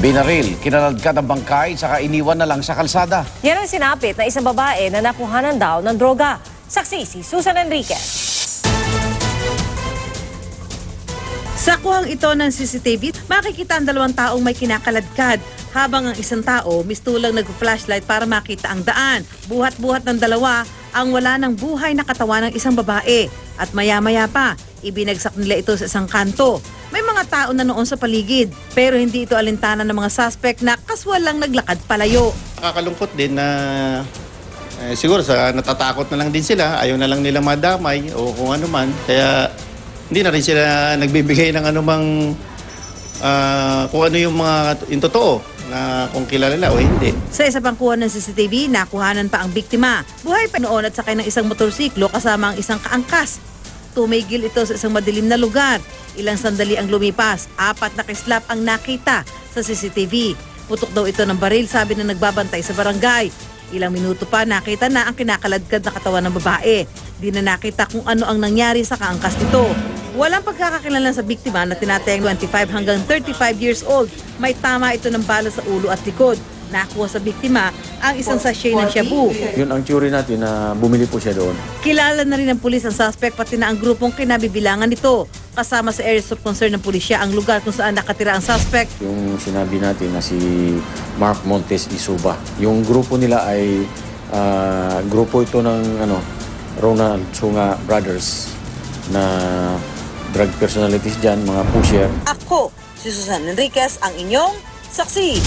Binaril, kinaladkad ang bangkay, saka iniwan na lang sa kalsada. Yan ang sinapit na isang babae na nakuhanan daw ng droga. Saksi si Susan Enriquez. Sa kuhang ito ng CCTV, makikita ang dalawang taong may kinakaladkad habang ang isang tao mistulang nag-flashlight para makita ang daan. Buhat-buhat ng dalawa ang wala ng buhay na katawan ng isang babae at maya-maya pa, ibinagsak nila ito sa isang kanto. May mga tao na noon sa paligid pero hindi ito alintana ng mga suspect na kaswal lang naglakad palayo. Nakakalungkot din na siguro sa natatakot na lang din sila, ayaw na lang nila madamay o kung ano man. Kaya hindi na rin sila nagbibigay ng anumang kung ano yung totoo na kung kilala o hindi. Sa isa pang kuha ng CCTV, nakuhanan pa ang biktima. Buhay pa noon at sakay ng isang motorsiklo kasama ang isang kaangkas. Tumigil ito sa isang madilim na lugar. Ilang sandali ang lumipas, 4 na kislap ang nakita sa CCTV. Putok daw ito ng baril, sabi na nagbabantay sa barangay. Ilang minuto pa nakita na ang kinakaladkad na katawan ng babae. Di na nakita kung ano ang nangyari sa kaangkas nito. Walang pagkakakilanlan sa biktima na tinatayang 25 hanggang 35 years old. May tama ito ng bala sa ulo at likod. Nakuha sa biktima ang isang sachet ng shabu. Yun ang theory natin na bumili po siya doon. Kilala na rin ng pulis ang suspect pati na ang grupong kinabibilangan nito. Kasama sa areas of concern ng pulisya ang lugar kung saan nakatira ang suspect. Yung sinabi natin na si Mark Montes Isuba. Yung grupo nila ay grupo ito ng Ronald Sunga Brothers na drug personalities dyan, mga pusher. Ako, si Susan Enriquez, ang inyong saksi.